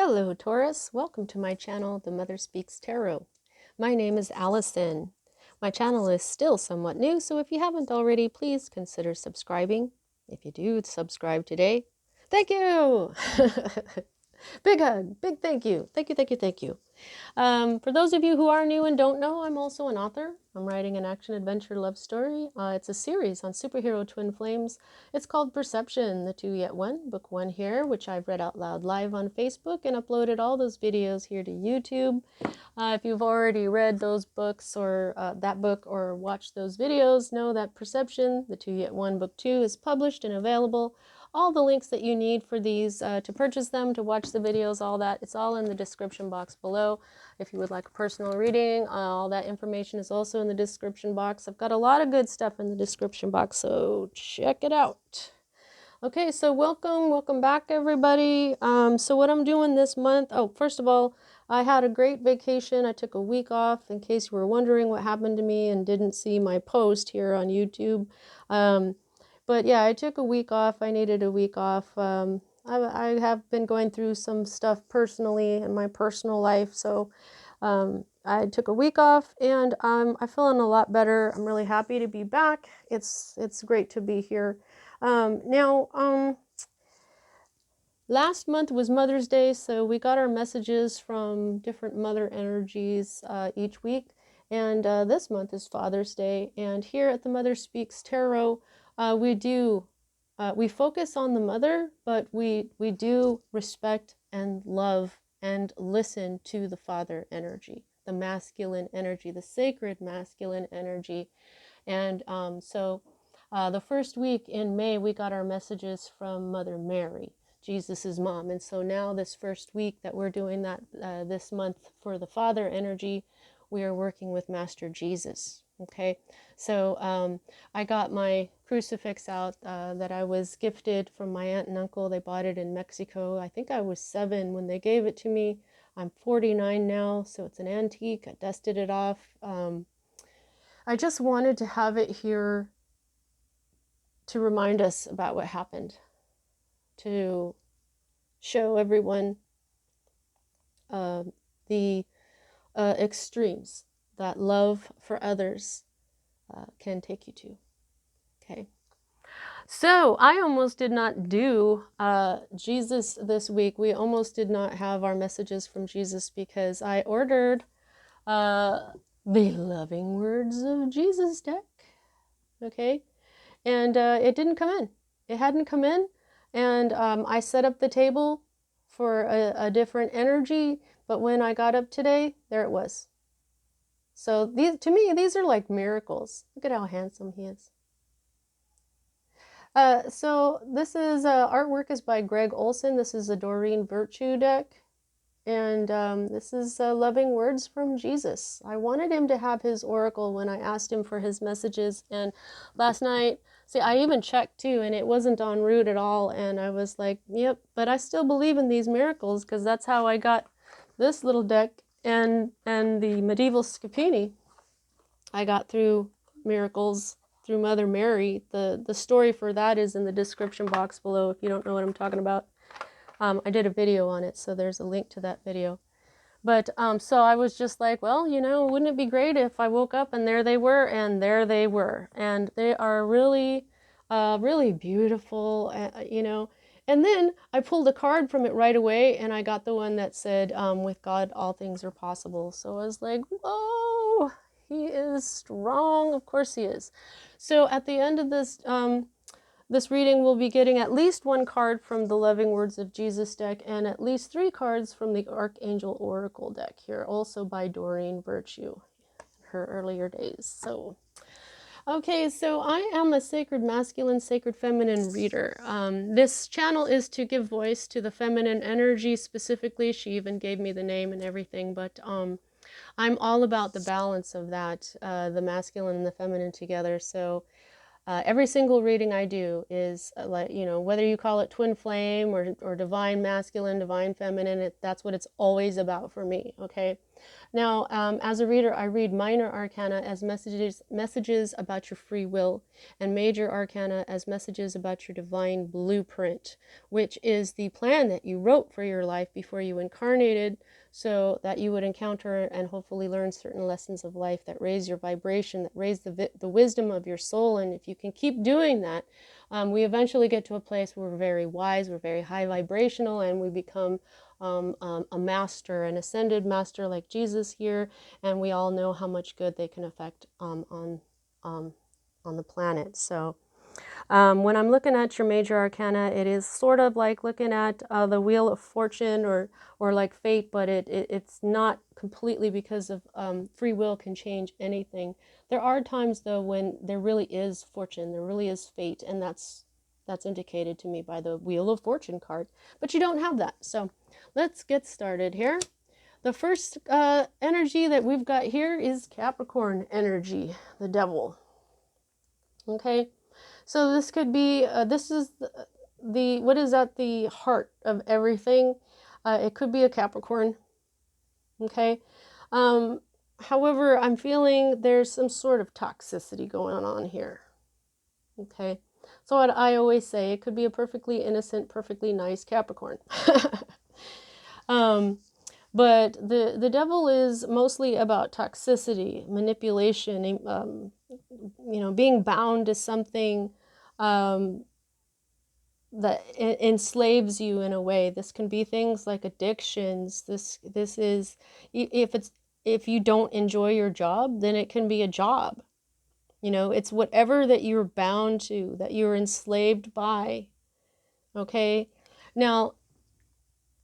Hello Taurus, welcome to my channel, The Mother Speaks Tarot. My name is Allison. My channel is still somewhat new, so if you haven't already, please consider subscribing. If you do, subscribe today. Thank you! Big hug, big thank you. Thank you, thank you, thank you. For those of you who are new and don't know, I'm also an author. I'm writing an action-adventure love story. It's a series on superhero twin flames. It's called Perception, the Two Yet One, book one here, which I've read out loud live on Facebook and uploaded all those videos here to YouTube. If you've already read those books or that book or watched those videos, know that Perception, the Two Yet One, book two is published and available. All the links that you need for these to purchase them, to watch the videos, all that, it's all in the description box below. If you would like a personal reading, all that information is also in the description box. I've got a lot of good stuff in the description box, so check it out. Okay, so welcome back everybody. So what I'm doing this month, first of all, I had a great vacation. I took a week off, in case you were wondering what happened to me and didn't see my post here on YouTube. But yeah, I took a week off. I needed a week off. I have been going through some stuff personally in my personal life, so I took a week off, and I'm feeling a lot better. I'm really happy to be back. It's great to be here. Last month was Mother's Day, so we got our messages from different mother energies each week, and this month is Father's Day, and here at the Mother Speaks Tarot, we focus on the mother, but we do respect and love and listen to the father energy, the masculine energy, the sacred masculine energy. And so the first week in May, we got our messages from Mother Mary, Jesus's mom. And so now this first week that we're doing that this month for the father energy, we are working with Master Jesus. Okay, so I got my crucifix out that I was gifted from my aunt and uncle. They bought it in Mexico. I think I was 7 when they gave it to me. I'm 49 now, so it's an antique. I dusted it off. I just wanted to have it here to remind us about what happened, to show everyone the extremes that love for others can take you to. Okay, so I almost did not do Jesus this week. We almost did not have our messages from Jesus because I ordered the Loving Words of Jesus deck. Okay, and it didn't come in. It hadn't come in, and I set up the table for a different energy, but when I got up today, there it was. So to me, these are like miracles. Look at how handsome he is. So this is artwork is by Greg Olson. This is a Doreen Virtue deck, and this is Loving Words from Jesus. I wanted him to have his oracle when I asked him for his messages, and last night, see, I even checked too, and it wasn't en route at all, and I was like, yep, but I still believe in these miracles, because that's how I got this little deck and the medieval Scapini. I got through miracles through Mother Mary. The story for that is in the description box below if you don't know what I'm talking about. I did a video on it, so there's a link to that video. But so I was just like, well, you know, wouldn't it be great if I woke up and there they were, and there they were. And they are really, really beautiful, you know. And then I pulled a card from it right away, and I got the one that said, with God, all things are possible. So I was like, whoa, he is strong. Of course he is. So at the end of this, this reading will be getting at least 1 card from the Loving Words of Jesus deck and at least 3 cards from the Archangel Oracle deck here, also by Doreen Virtue, her earlier days. So, okay, so I am a sacred masculine, sacred feminine reader. This channel is to give voice to the feminine energy specifically. She even gave me the name and everything, but I'm all about the balance of that, the masculine and the feminine together. So every single reading I do is, like, you know, whether you call it twin flame or divine masculine, divine feminine, that's what it's always about for me, okay? Now, as a reader, I read minor arcana as messages about your free will, and major arcana as messages about your divine blueprint, which is the plan that you wrote for your life before you incarnated, so that you would encounter and hopefully learn certain lessons of life that raise your vibration, that raise the wisdom of your soul. And if you can keep doing that, we eventually get to a place where we're very wise, we're very high vibrational, and we become a master, an ascended master like Jesus here, and we all know how much good they can affect on the planet. So when I'm looking at your major arcana, it is sort of like looking at the Wheel of Fortune or like fate, but it's not completely, because of free will can change anything. There are times though when there really is fortune, there really is fate, and that's indicated to me by the Wheel of Fortune card. But you don't have that, so let's get started here. The first energy that we've got here is Capricorn energy, the devil. Okay, so this could be, this is the what is at the heart of everything. It could be a Capricorn. Okay. However, I'm feeling there's some sort of toxicity going on here. Okay. So what I always say, it could be a perfectly innocent, perfectly nice Capricorn. But the devil is mostly about toxicity, manipulation, being bound to something that enslaves you in a way. This can be things like addictions. This is, if you don't enjoy your job, then it can be a job. It's whatever that you're bound to, that you're enslaved by. Okay? Now,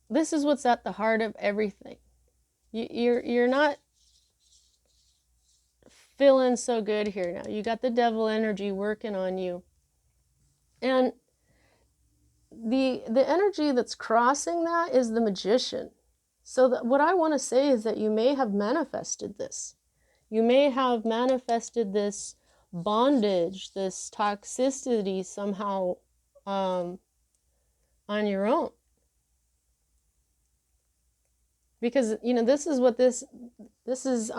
this is what's at the heart of everything. You're not feeling so good here now. You got the devil energy working on you. And the energy that's crossing that is the Magician. So what I want to say is that you may have manifested this. You may have manifested this bondage, this toxicity somehow on your own. Because, this is what this is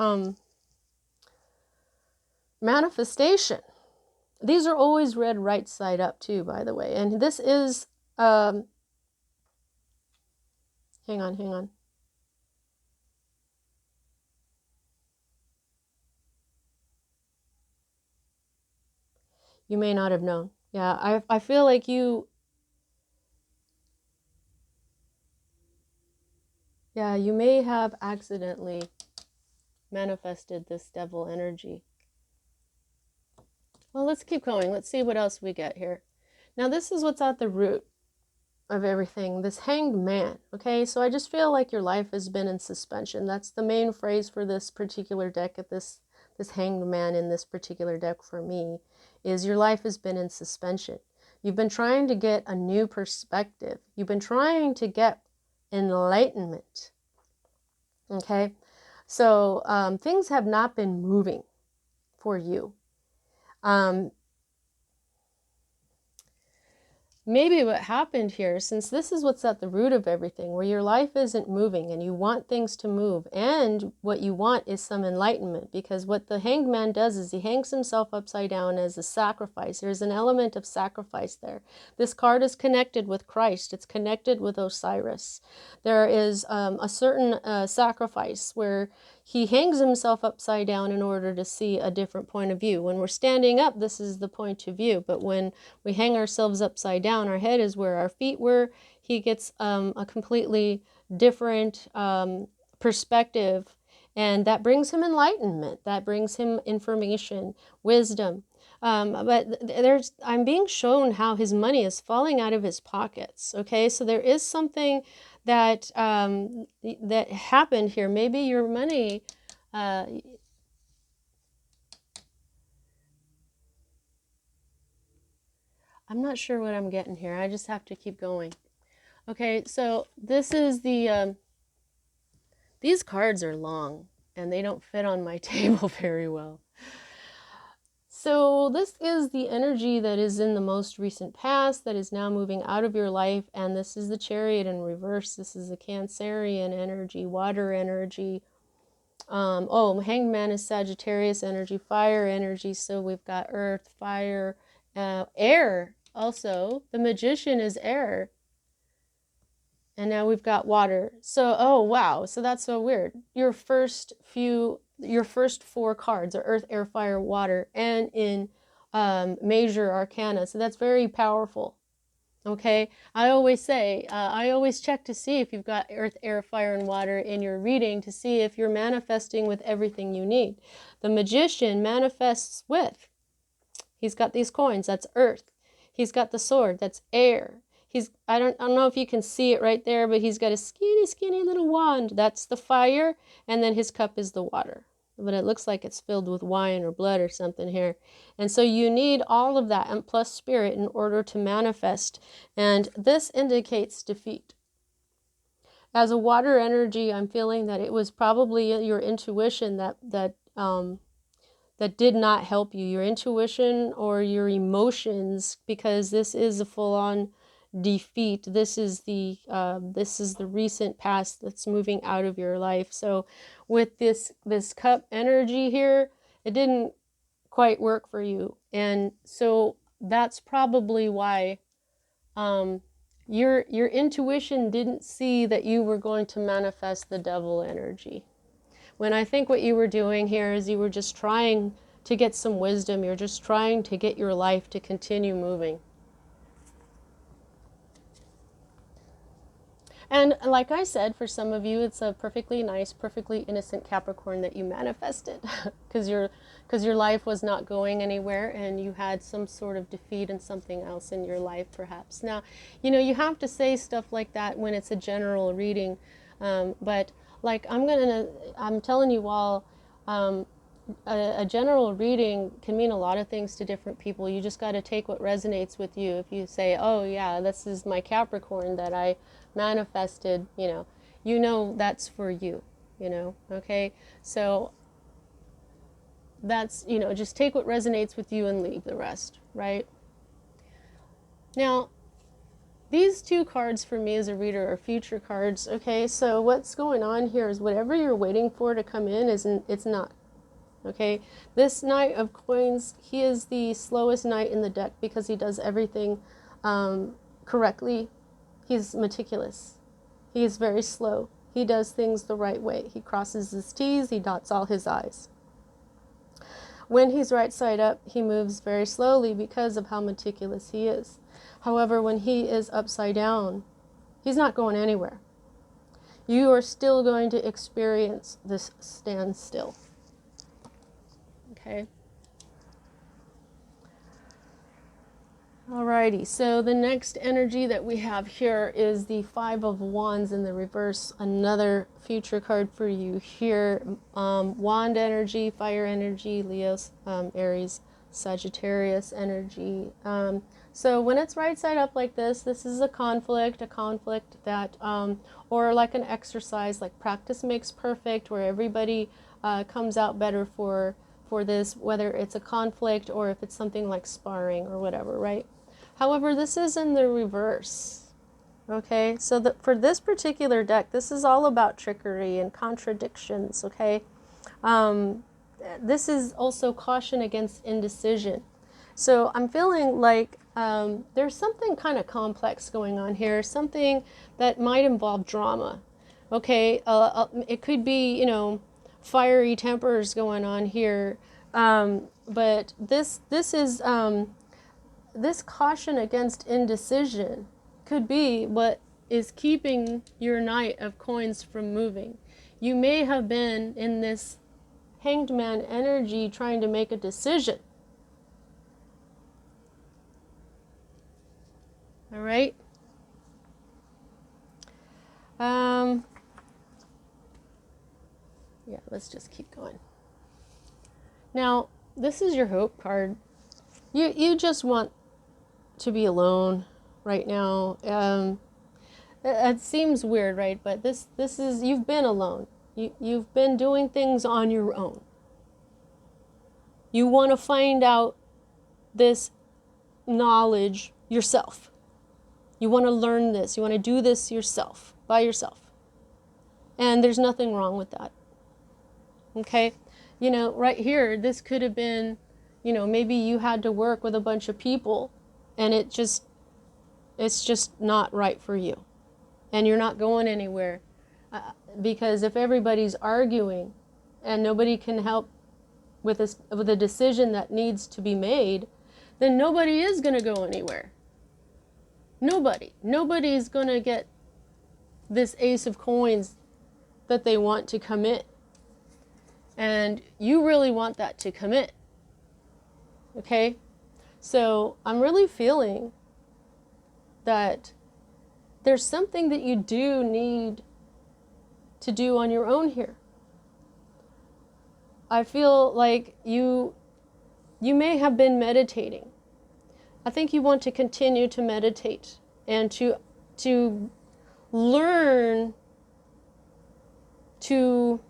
manifestation. These are always read right side up too, by the way. And this is, hang on. You may not have known. Yeah, I feel like you may have accidentally manifested this devil energy. Well, let's keep going. Let's see what else we get here. Now, this is what's at the root of everything, this Hanged Man. Okay, so I just feel like your life has been in suspension. That's the main phrase for this particular deck, at this Hanged Man in this particular deck for me, is your life has been in suspension. You've been trying to get a new perspective. You've been trying to get enlightenment. Okay, so things have not been moving for you. Maybe what happened here, since this is what's at the root of everything, where your life isn't moving and you want things to move, and what you want is some enlightenment, because what the Hanged Man does is he hangs himself upside down as a sacrifice. There's an element of sacrifice there. This card is connected with Christ. It's connected with Osiris. There is a certain sacrifice where he hangs himself upside down in order to see a different point of view. When we're standing up, this is the point of view, but when we hang ourselves upside down, our head is where our feet were. He gets a completely different perspective, and that brings him enlightenment. That brings him information, wisdom. But I'm being shown how his money is falling out of his pockets. Okay, so there is something that that happened here. Maybe your money. I'm not sure what I'm getting here. I just have to keep going. Okay, so this is the, these cards are long and they don't fit on my table very well. So this is the energy that is in the most recent past that is now moving out of your life, and this is the Chariot in reverse. This is a Cancerian energy, water energy. Oh, Hanged Man is Sagittarius energy, fire energy. So we've got earth, fire, air. Also, the Magician is air. And now we've got water. So, oh, wow. So that's so weird. Your first four cards are earth, air, fire, water, and in major arcana. So that's very powerful. Okay. I always say, I always check to see if you've got earth, air, fire, and water in your reading to see if you're manifesting with everything you need. The Magician manifests with, he's got these coins, that's earth. He's got the sword, that's air. I don't know if you can see it right there, but he's got a skinny little wand. That's the fire, and then his cup is the water. But it looks like it's filled with wine or blood or something here. And so you need all of that and plus spirit in order to manifest. And this indicates defeat. As a water energy, I'm feeling that it was probably your intuition that did not help you, your intuition or your emotions, because this is a full-on defeat. This is the recent past that's moving out of your life. So with this cup energy here, it didn't quite work for you, and so that's probably why your intuition didn't see that you were going to manifest the devil energy. When I think what you were doing here is you were just trying to get some wisdom. You're just trying to get your life to continue moving. And like I said, for some of you, it's a perfectly nice, perfectly innocent Capricorn that you manifested because your life was not going anywhere and you had some sort of defeat in something else in your life, perhaps. Now, you have to say stuff like that when it's a general reading, but like I'm telling you all, a general reading can mean a lot of things to different people. You just got to take what resonates with you. If you say, oh yeah, this is my Capricorn that I manifested, that's for you, okay? So that's, just take what resonates with you and leave the rest, right? Now, these two cards for me as a reader are future cards, okay? So what's going on here is whatever you're waiting for to come in, it's not. Okay, this Knight of Coins, he is the slowest knight in the deck because he does everything correctly. He's meticulous. He is very slow. He does things the right way. He crosses his T's, he dots all his I's. When he's right side up, he moves very slowly because of how meticulous he is. However, when he is upside down, he's not going anywhere. You are still going to experience this standstill. Okay. Alrighty, so the next energy that we have here is the Five of Wands in the reverse, another future card for you here. Wand energy, fire energy, Leo, Aries, Sagittarius energy. So when it's right side up like this is a conflict that, or like an exercise, like practice makes perfect, where everybody comes out better for this, whether it's a conflict or if it's something like sparring or whatever, right? However, this is in the reverse, okay? So for this particular deck, this is all about trickery and contradictions, okay? This is also caution against indecision. So I'm feeling like there's something kind of complex going on here, something that might involve drama, okay? It could be, fiery tempers going on here, but this is this caution against indecision could be what is keeping your Knight of Coins from moving. You may have been in this Hanged Man energy trying to make a decision. All right. Yeah, let's just keep going. Now, this is your Hope card. You just want to be alone right now. It seems weird, right? But this is, you've been alone. You've been doing things on your own. You want to find out this knowledge yourself. You want to learn this. You want to do this yourself, by yourself. And there's nothing wrong with that. Okay, you know, right here, this could have been, you know, maybe you had to work with a bunch of people and it's just not right for you and you're not going anywhere. Because if everybody's arguing and nobody can help with a decision that needs to be made, then nobody is going to go anywhere. Nobody's going to get this ace of coins that they want to come in. And you really want that to come in. Okay? So I'm really feeling that there's something that you do need to do on your own here. I feel like you may have been meditating. I think you want to continue to meditate and to learn to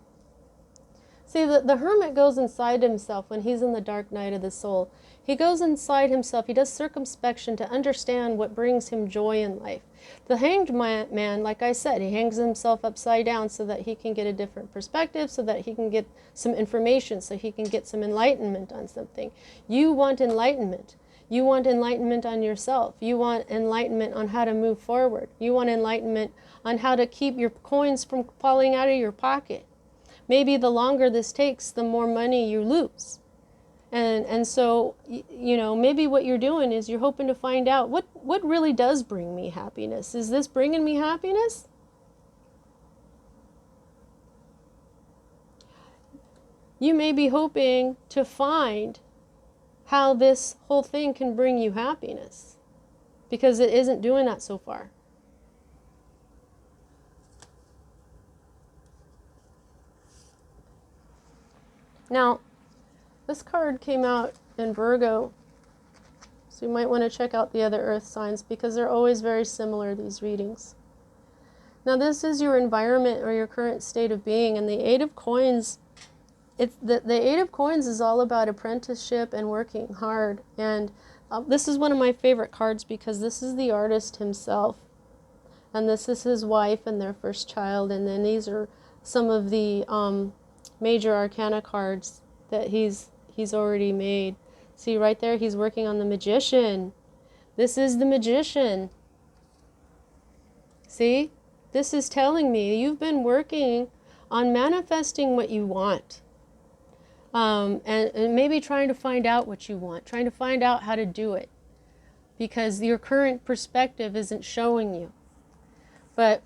see that the hermit goes inside himself when he's in the dark night of the soul. He goes inside himself. He does circumspection to understand what brings him joy in life. The hanged man, like I said, he hangs himself upside down so that he can get a different perspective, so that he can get some information, so he can get some enlightenment on something. You want enlightenment. You want enlightenment on yourself. You want enlightenment on how to move forward. You want enlightenment on how to keep your coins from falling out of your pocket. Maybe the longer this takes, the more money you lose. And so, you know, maybe what you're doing is you're hoping to find out what really does bring me happiness. Is this bringing me happiness? You may be hoping to find how this whole thing can bring you happiness, because it isn't doing that so far. Now, this card came out in Virgo, so you might want to check out the other earth signs because they're always very similar, these readings. Now, this is your environment or your current state of being, and the Eight of Coins, the Eight of Coins is all about apprenticeship and working hard. And this is one of my favorite cards because this is the artist himself, and this is his wife and their first child, and then these are some of the major arcana cards that he's already made. See right there, he's working on the Magician. This is the Magician. See, this is telling me you've been working on manifesting what you want, and maybe trying to find out what you want, trying to find out how to do it, because your current perspective isn't showing you. But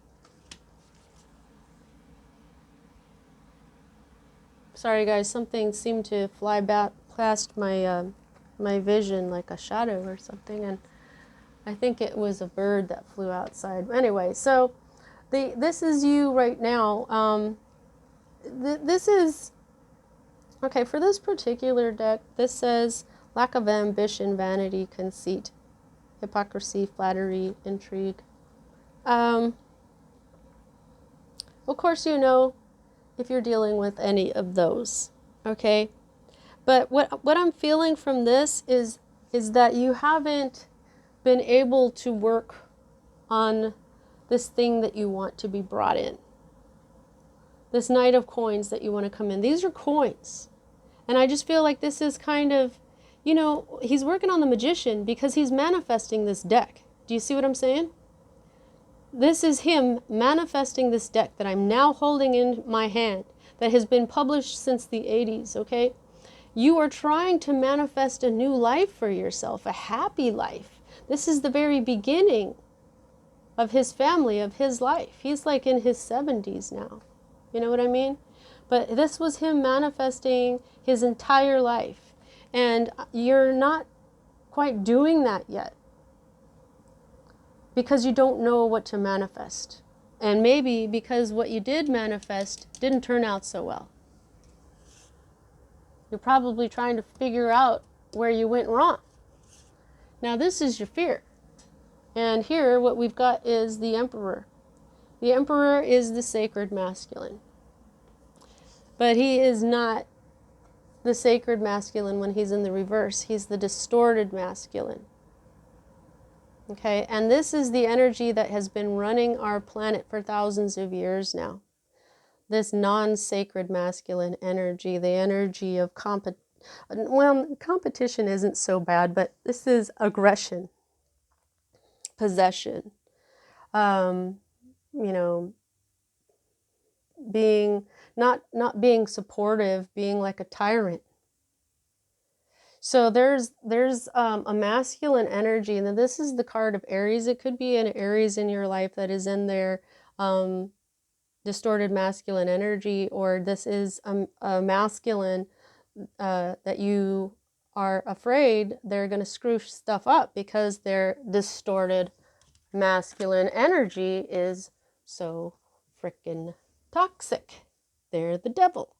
sorry guys, something seemed to fly back past my my vision like a shadow or something, and I think it was a bird that flew outside. Anyway, so this is you right now. This is okay for this particular deck. This says lack of ambition, vanity, conceit, hypocrisy, flattery, intrigue. Of course, you know, if you're dealing with any of those, okay? But what I'm feeling from this is that you haven't been able to work on this thing that you want to be brought in. This Knight of Coins that you want to come in. These are coins. And I just feel like this is kind of, you know, he's working on the Magician because he's manifesting this deck. Do you see what I'm saying? This is him manifesting this deck that I'm now holding in my hand that has been published since the 80s, okay? You are trying to manifest a new life for yourself, a happy life. This is the very beginning of his family, of his life. He's like in his 70s now. You know what I mean? But this was him manifesting his entire life. And you're not quite doing that yet, because you don't know what to manifest. And maybe because what you did manifest didn't turn out so well. You're probably trying to figure out where you went wrong. Now this is your fear. And here what we've got is the Emperor. The Emperor is the sacred masculine. But he is not the sacred masculine when he's in the reverse. He's the distorted masculine. Okay, and this is the energy that has been running our planet for thousands of years now. this non-sacred masculine energy, the energy of well, competition isn't so bad, but this is aggression, possession, you know, being not being supportive, being like a tyrant. So there's a masculine energy, and then this is the card of Aries. It could be an Aries in your life that is in their distorted masculine energy, or this is a masculine that you are afraid they're going to screw stuff up because their distorted masculine energy is so frickin' toxic. They're the devil.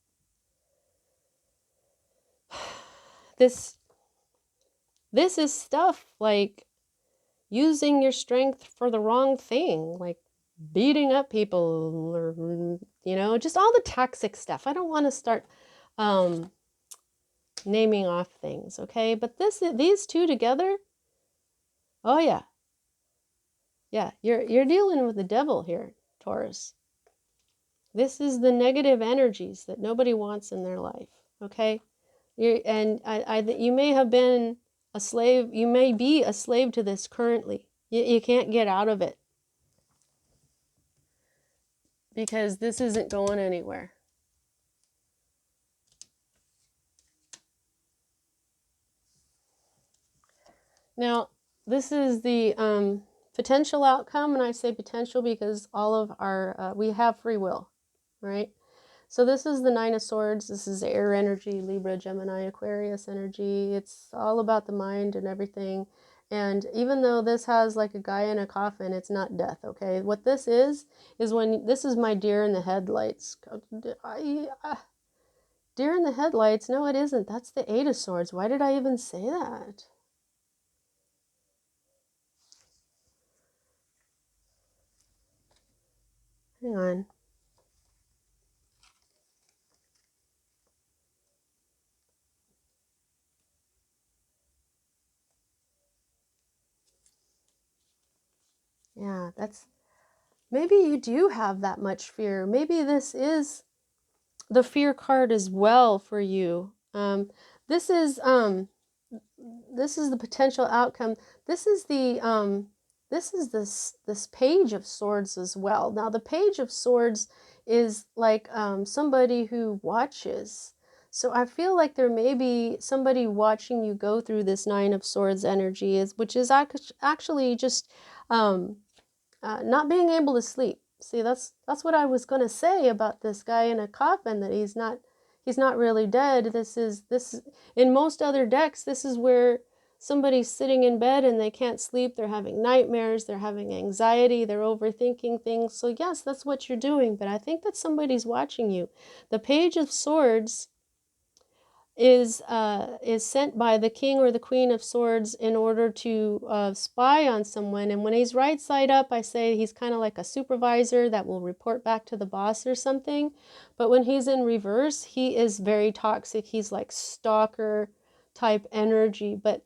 This is stuff like using your strength for the wrong thing, like beating up people, or, you know, just all the toxic stuff. I don't want to start naming off things, okay? But these two together, oh yeah. Yeah, you're dealing with the devil here, Taurus. This is the negative energies that nobody wants in their life, okay? You may have been a slave, you may be a slave to this currently. You can't get out of it because this isn't going anywhere. Now, this is the potential outcome, and I say potential because all of our, we have free will, right? So this is the Nine of Swords. This is air energy, Libra, Gemini, Aquarius energy. It's all about the mind and everything. And even though this has like a guy in a coffin, it's not death, okay? What this is when, this is my deer in the headlights. Deer in the headlights? No, it isn't. That's the Eight of Swords. Why did I even say that? Hang on. Yeah, that's, maybe you do have that much fear. Maybe this is the fear card as well for you. This is the potential outcome. This is this Page of Swords as well. Now the Page of Swords is like somebody who watches. So I feel like there may be somebody watching you go through this Nine of Swords energy, which is actually just not being able to sleep. See, that's what I was going to say about this guy in a coffin, that he's not really dead. This is in most other decks, this is where somebody's sitting in bed and they can't sleep, they're having nightmares, they're having anxiety, they're overthinking things. So yes, that's what you're doing, but I think that somebody's watching you. The Page of Swords is sent by the King or the Queen of Swords in order to spy on someone. And when he's right side up, I say he's kind of like a supervisor that will report back to the boss or something. But when he's in reverse, he is very toxic. He's like stalker type energy. But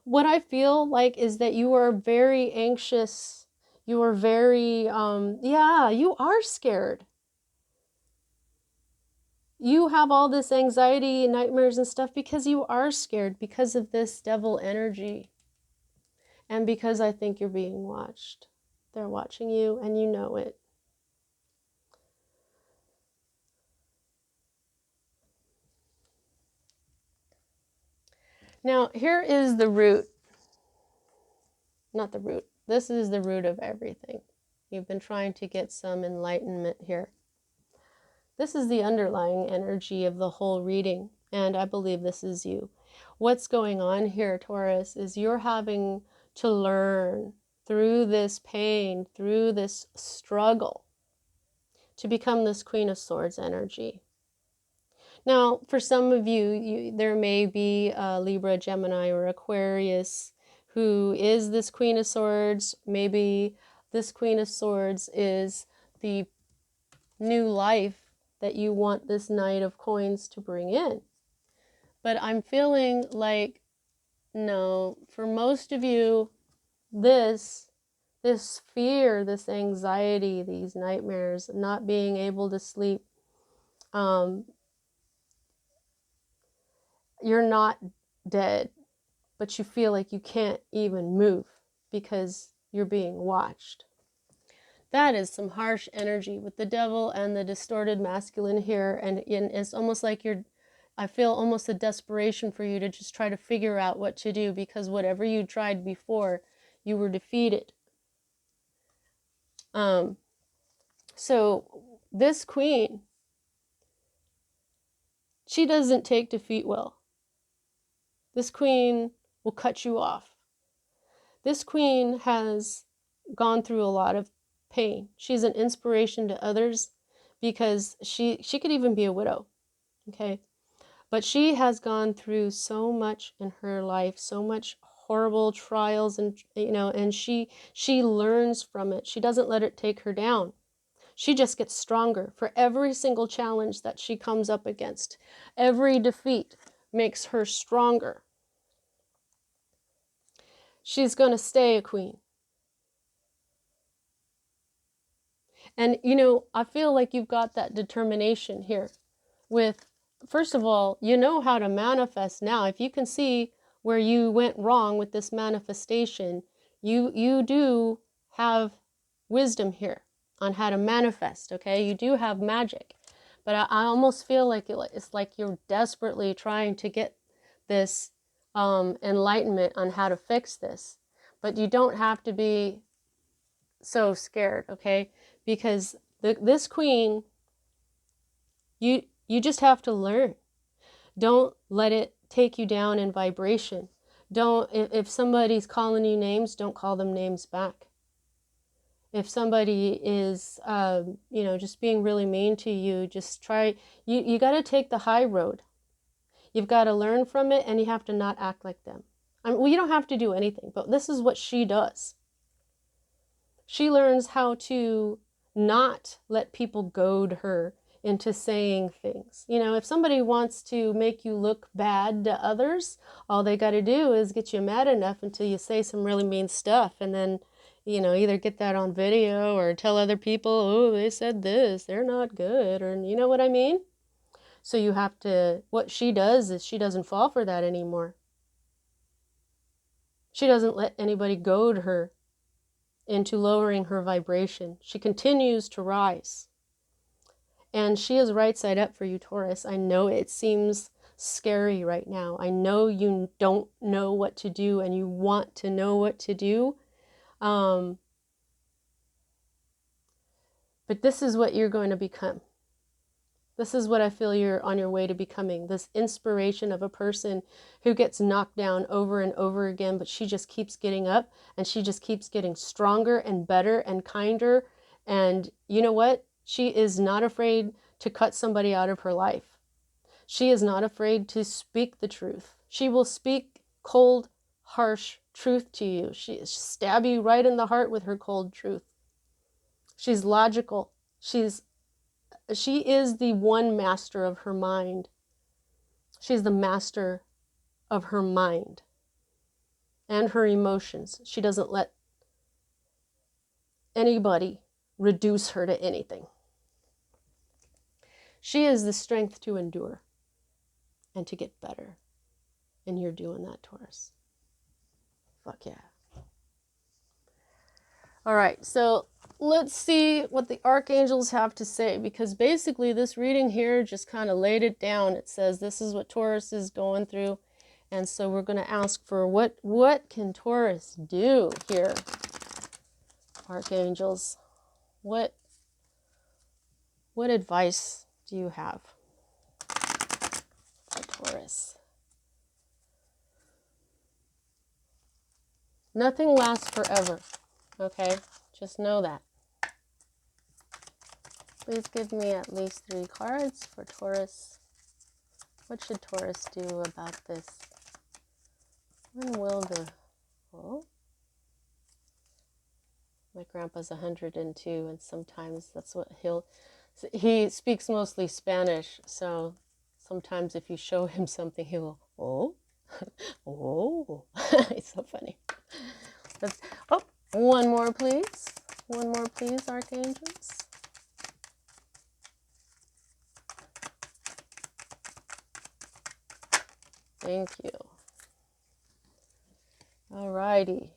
what I feel like is that you are very anxious. You are very, yeah, you are scared. You have all this anxiety and nightmares and stuff because you are scared, because of this devil energy. And because I think you're being watched. They're watching you and you know it. Now, here is the root. Not the root. This is the root of everything. You've been trying to get some enlightenment here. This is the underlying energy of the whole reading, and I believe this is you. What's going on here, Taurus, is you're having to learn through this pain, through this struggle, to become this Queen of Swords energy. Now, for some of you, there may be a Libra, Gemini, or Aquarius who is this Queen of Swords. Maybe this Queen of Swords is the new life that you want this Knight of Coins to bring in. But I'm feeling like, no, for most of you, this fear, this anxiety, these nightmares, not being able to sleep, You're not dead, but you feel like you can't even move because you're being watched. That is some harsh energy with the devil and the distorted masculine here. And it's almost like I feel almost a desperation for you to just try to figure out what to do, because whatever you tried before, you were defeated. So this queen, she doesn't take defeat well. This queen will cut you off. This queen has gone through a lot of pain. She's an inspiration to others because she could even be a widow, okay? But she has gone through so much in her life, so much horrible trials, and and she learns from it. She doesn't let it take her down. She just gets stronger for every single challenge that she comes up against. Every defeat makes her stronger. She's going to stay a queen. And, I feel like you've got that determination here with, first of all, you know how to manifest now. If you can see where you went wrong with this manifestation, you do have wisdom here on how to manifest, okay? You do have magic. But I almost feel like it's like you're desperately trying to get this enlightenment on how to fix this. But you don't have to be so scared, okay? Because this queen, you just have to learn. Don't let it take you down in vibration. Don't, if somebody's calling you names, don't call them names back. If somebody is, just being really mean to you, just try, you got to take the high road. You've got to learn from it, and you have to not act like them. Well, you don't have to do anything, but this is what she does. She learns how to not let people goad her into saying things. If somebody wants to make you look bad to others, all they got to do is get you mad enough until you say some really mean stuff, and then, either get that on video or tell other people, oh, they said this, they're not good, or you know what I mean? So you have to, what she does is she doesn't fall for that anymore. She doesn't let anybody goad her into lowering her vibration. She continues to rise. And she is right side up for you, Taurus. I know it seems scary right now. I know you don't know what to do and you want to know what to do. But this is what you're going to become. This is what I feel you're on your way to becoming. This inspiration of a person who gets knocked down over and over again, but she just keeps getting up and she just keeps getting stronger and better and kinder. And you know what? She is not afraid to cut somebody out of her life. She is not afraid to speak the truth. She will speak cold, harsh truth to you. She stab you right in the heart with her cold truth. She's logical. She is the one master of her mind. She's the master of her mind and her emotions. She doesn't let anybody reduce her to anything. She is the strength to endure and to get better. And you're doing that, Taurus. Fuck yeah. All right, so let's see what the archangels have to say, because basically this reading here just kind of laid it down. It says this is what Taurus is going through, and so we're going to ask for what can Taurus do here? Archangels, what advice do you have for Taurus? Nothing lasts forever, okay? Just know that. Please give me at least 3 cards for Taurus. What should Taurus do about this? When will the... Oh? My grandpa's 102, and sometimes that's what he speaks mostly Spanish, so sometimes if you show him something, he will, oh, oh. It's so funny. Oh, one more, please. One more, please, archangels. Thank you. All righty.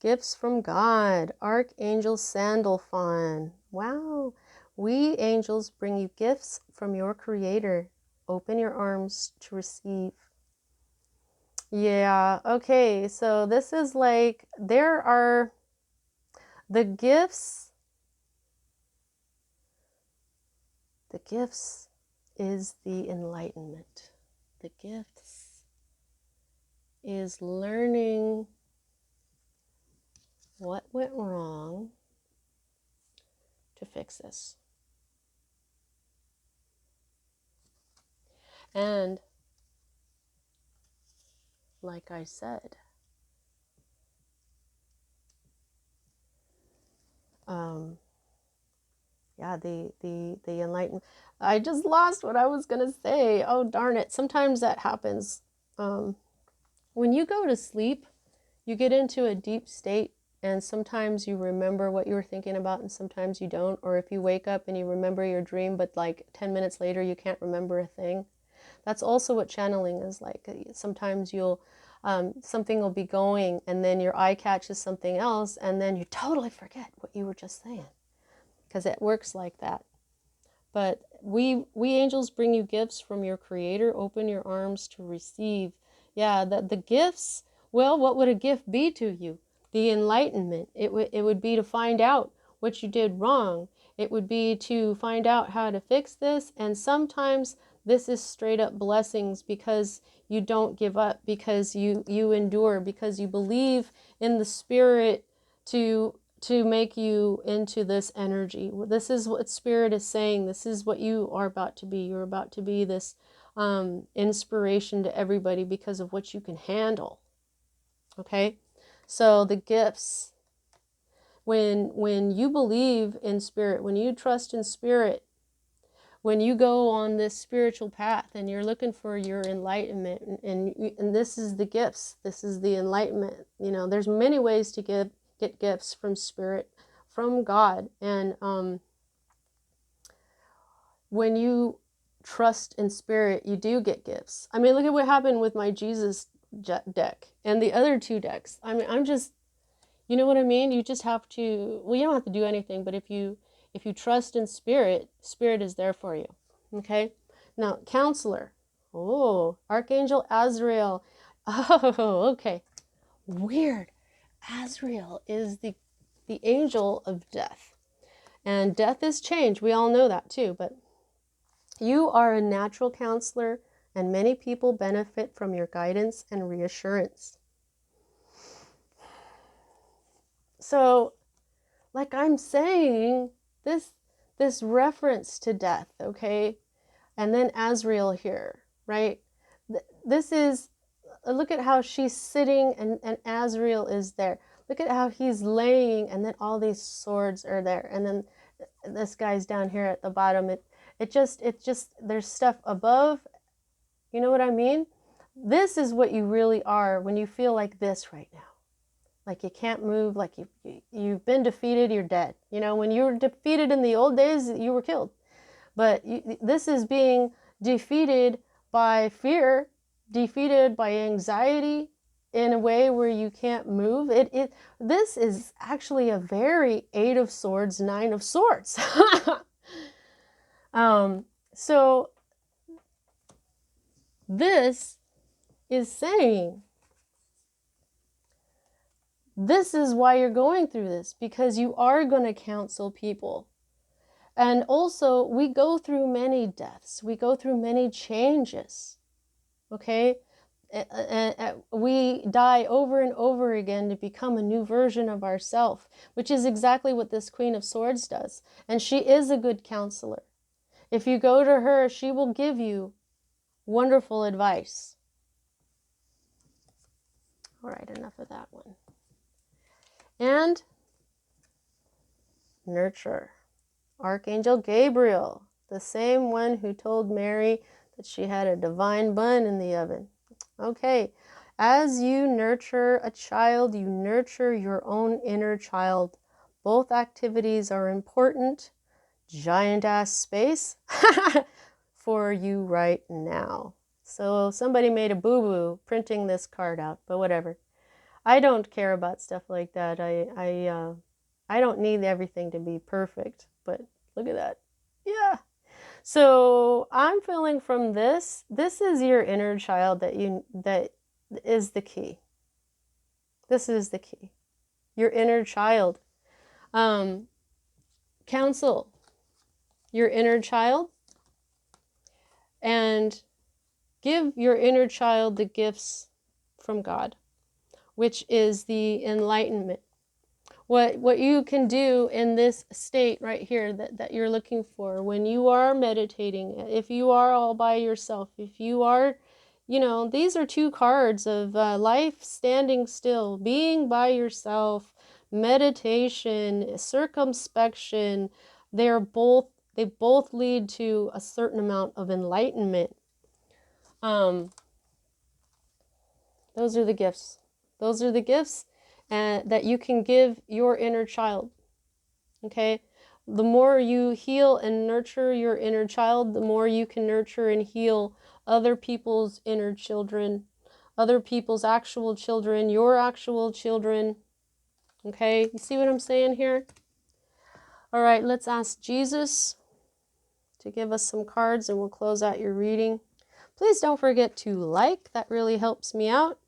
Gifts from God. Archangel Sandalphon. Wow. We angels bring you gifts from your Creator. Open your arms to receive. Yeah, okay. So this is like, there are the gifts. The gifts is the enlightenment. The gifts is learning what went wrong to fix this. And like I said, yeah, the enlightenment. I just lost what I was gonna say. Oh darn it! Sometimes that happens. When you go to sleep, you get into a deep state, and sometimes you remember what you were thinking about, and sometimes you don't. Or if you wake up and you remember your dream, but like 10 minutes later you can't remember a thing. That's also what channeling is like. Sometimes you'll something will be going, and then your eye catches something else, and then you totally forget what you were just saying, because it works like that. But we angels bring you gifts from your Creator. Open your arms to receive. Yeah, the gifts. Well, what would a gift be to you? The enlightenment. It would be to find out what you did wrong. It would be to find out how to fix this. And sometimes this is straight up blessings, because you don't give up, because you endure, because you believe in the Spirit to make you into this energy. This is what Spirit is saying. This is what you are about to be. You're about to be this inspiration to everybody because of what you can handle. Okay? So the gifts, when you believe in Spirit, when you trust in Spirit, when you go on this spiritual path and you're looking for your enlightenment, and this is the gifts, this is the enlightenment. You know, there's many ways to get gifts from Spirit, from God. And when you trust in Spirit, you do get gifts. I mean, look at what happened with my Jesus deck and the other two decks. I mean, I'm just, you know what I mean? You just have to, well, you don't have to do anything, but if you trust in Spirit, Spirit is there for you. Okay? Now, Counselor. Oh, Archangel Azrael. Oh, okay. Weird. Azrael is the angel of death. And death is change. We all know that too. But you are a natural counselor, and many people benefit from your guidance and reassurance. So, like I'm saying, this reference to death, okay? And then Azrael here, right? This is, look at how she's sitting and Azrael is there. Look at how he's laying, and then all these swords are there. And then this guy's down here at the bottom. It just, there's stuff above. You know what I mean? This is what you really are when you feel like this right now. Like you can't move, like you've been defeated, you're dead. You know, when you were defeated in the old days, you were killed. But this is being defeated by fear, defeated by anxiety in a way where you can't move. This is actually a very 8 of Swords, 9 of Swords. So this is saying, this is why you're going through this, because you are going to counsel people. And also, we go through many deaths. We go through many changes. Okay? We die over and over again to become a new version of ourselves, which is exactly what this Queen of Swords does. And she is a good counselor. If you go to her, she will give you wonderful advice. All right, enough of that one. And nurture. Archangel Gabriel, the same one who told Mary that she had a divine bun in the oven. Okay, as you nurture a child, you nurture your own inner child. Both activities are important giant ass space for you right now. So somebody made a boo-boo printing this card out, but whatever. I don't care about stuff like that. I don't need everything to be perfect, but look at that. Yeah. So I'm feeling from this is your inner child that is the key. This is the key. Your inner child. Counsel your inner child and give your inner child the gifts from God, which is the enlightenment. What you can do in this state right here that you're looking for when you are meditating, if you are all by yourself, if you are, these are two cards of life standing still, being by yourself, meditation, circumspection. They both lead to a certain amount of enlightenment. Those are the gifts. Those are the gifts that you can give your inner child. Okay? The more you heal and nurture your inner child, the more you can nurture and heal other people's inner children, other people's actual children, your actual children. Okay? You see what I'm saying here? All right, let's ask Jesus to give us some cards and we'll close out your reading. Please don't forget to like. That really helps me out.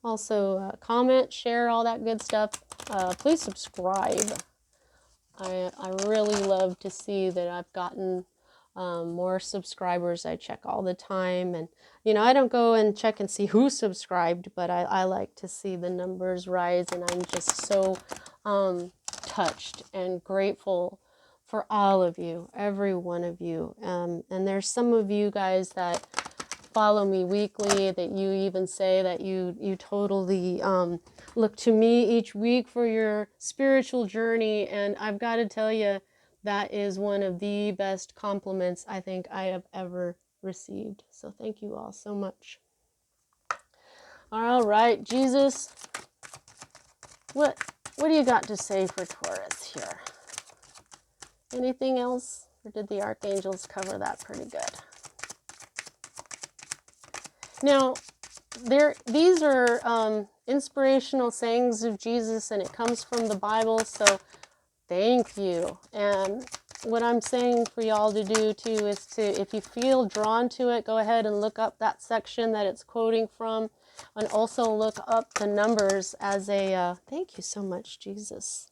Also, comment, share, all that good stuff. Please subscribe. I really love to see that I've gotten more subscribers. I check all the time. And, I don't go and check and see who subscribed, but I like to see the numbers rise. And I'm just so touched and grateful for all of you, every one of you. And there's some of you guys that follow me weekly, that you even say that you totally look to me each week for your spiritual journey. And I've got to tell you, that is one of the best compliments I think I have ever received. So thank you all so much. All right, Jesus, what do you got to say for Taurus here? Anything else? Or did the archangels cover that pretty good? Now, these are inspirational sayings of Jesus, and it comes from the Bible, so thank you. And what I'm saying for y'all to do too is if you feel drawn to it, go ahead and look up that section that it's quoting from, and also look up the numbers as a, thank you so much, Jesus.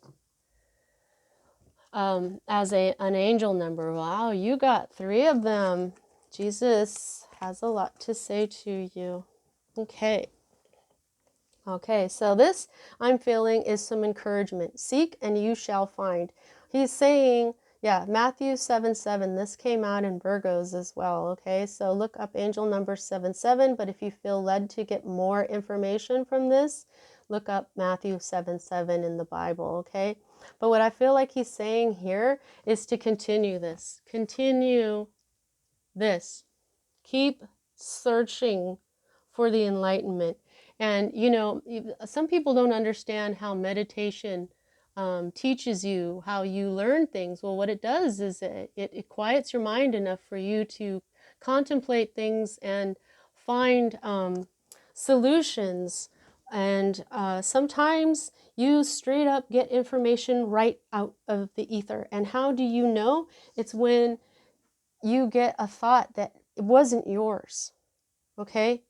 As an angel number. Wow, you got 3 of them. Jesus has a lot to say to you. Okay, so this I'm feeling is some encouragement. Seek and you shall find. He's saying, yeah, Matthew 7:7. This came out in Virgos as well. Okay, so look up angel number 77. But if you feel led to get more information from this, look up Matthew 7:7 in the Bible. Okay, but what I feel like he's saying here is to continue this. Continue this. Keep searching for the enlightenment. And, some people don't understand how meditation teaches you, how you learn things. Well, what it does is it quiets your mind enough for you to contemplate things and find solutions. And sometimes you straight up get information right out of the ether. And how do you know? It's when you get a thought that it wasn't yours. Okay?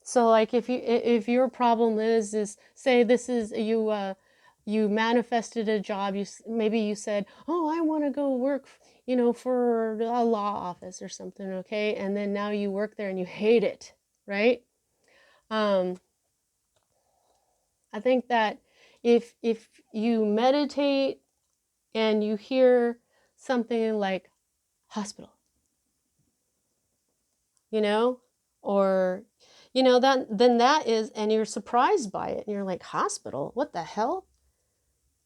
So like if your problem is say this is you manifested a job, maybe you said, oh, I want to go work for a law office or something, okay, and then now you work there and you hate it, right? I think that if you meditate and you hear something like hospital, or that is, and you're surprised by it and you're like, hospital, what the hell?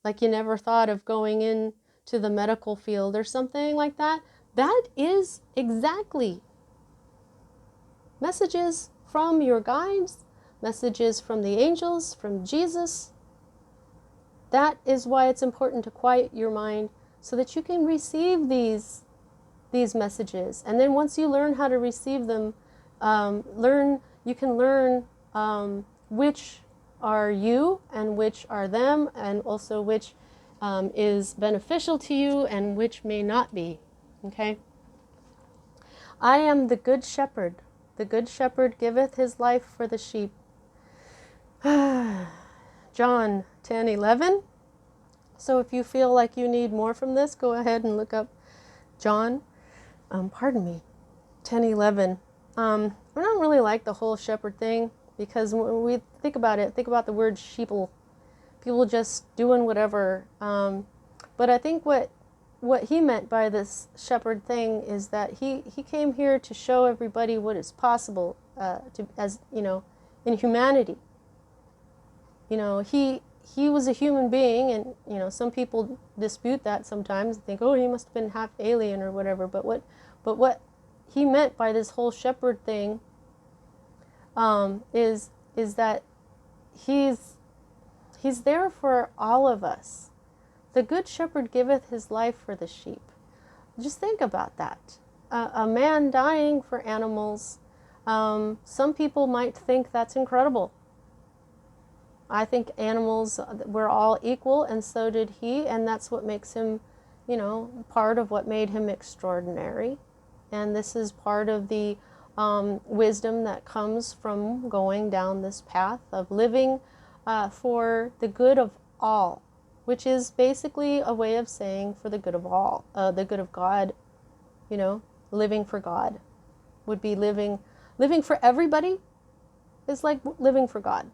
Like you never thought of going into the medical field or something like that. That is exactly messages from your guides, messages from the angels, from Jesus. That is why it's important to quiet your mind so that you can receive these messages. And then once you learn how to receive them, you can learn which are you and which are them, and also which is beneficial to you and which may not be. Okay? I am the good shepherd. The good shepherd giveth his life for the sheep. John 10:11. So if you feel like you need more from this, go ahead and look up John, 10:11. I don't really like the whole shepherd thing, because when we think about it, think about the word sheeple. People just doing whatever. But I think what he meant by this shepherd thing is that he came here to show everybody what is possible, in humanity. He was a human being, and some people dispute that sometimes, think, oh, he must have been half alien or whatever. But what he meant by this whole shepherd thing is that he's there for all of us. The good shepherd giveth his life for the sheep. Just think about that. A man dying for animals. Some people might think that's incredible. I think animals were all equal, and so did he, and that's what makes him, part of what made him extraordinary. And this is part of the wisdom that comes from going down this path of living for the good of all, which is basically a way of saying for the good of all, the good of God. Living for God would be living for everybody is like living for God.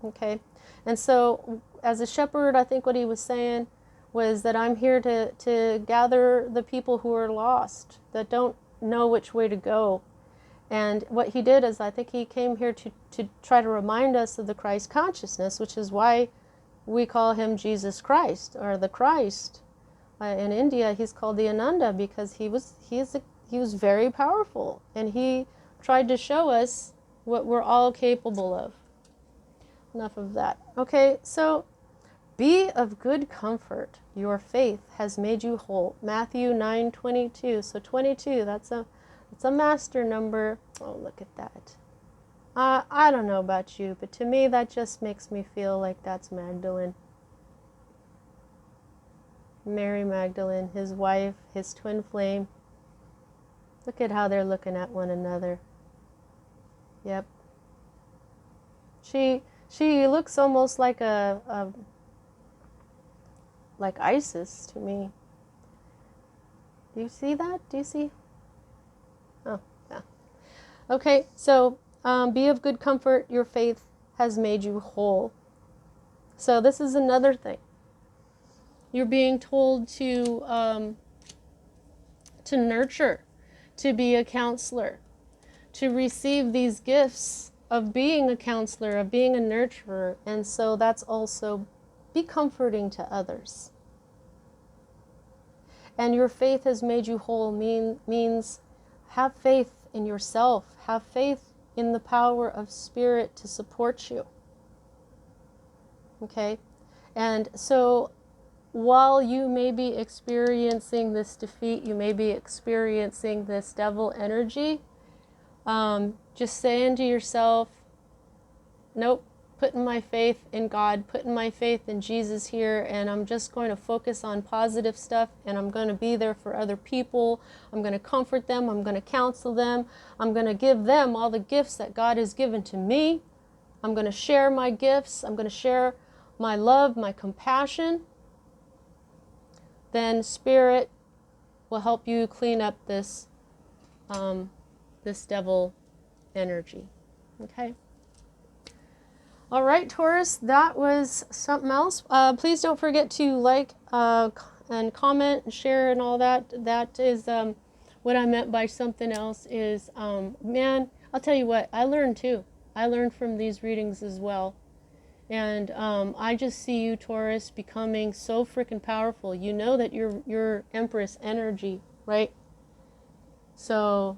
Okay, and so as a shepherd, I think what he was saying was that I'm here to gather the people who are lost, that don't know which way to go. And what he did is, I think he came here to try to remind us of the Christ consciousness, which is why we call him Jesus Christ, or the Christ. In India, he's called the Ananda, because he was very powerful, and he tried to show us what we're all capable of. Enough of that. Okay, so be of good comfort. Your faith has made you whole. Matthew 9:22. So 22, that's a master number. Oh, look at that. I don't know about you, but to me that just makes me feel like that's Magdalene. Mary Magdalene, his wife, his twin flame. Look at how they're looking at one another. Yep. She looks almost like like Isis to me. Do you see that? Do you see? Oh, yeah. Okay, so be of good comfort. Your faith has made you whole. So this is another thing. You're being told to nurture, to be a counselor, to receive these gifts of being a counselor, of being a nurturer. And so that's also be comforting to others. And your faith has made you whole means have faith in yourself, have faith in the power of spirit to support you. Okay? And so while you may be experiencing this defeat, you may be experiencing this devil energy, just saying to yourself, nope, putting my faith in God, putting my faith in Jesus here, and I'm just going to focus on positive stuff, and I'm going to be there for other people. I'm going to comfort them. I'm going to counsel them. I'm going to give them all the gifts that God has given to me. I'm going to share my gifts. I'm going to share my love, my compassion. Then Spirit will help you clean up this devil energy. Okay? All right, Taurus, that was something else. Please don't forget to like and comment and share and all that. That is what I meant by something else is, man, I'll tell you what, I learned too. I learned from these readings as well. And I just see you, Taurus, becoming so freaking powerful. You know that you're Empress energy, right? So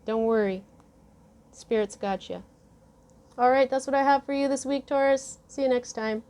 don't worry. Spirit's got you. All right, that's what I have for you this week, Taurus. See you next time.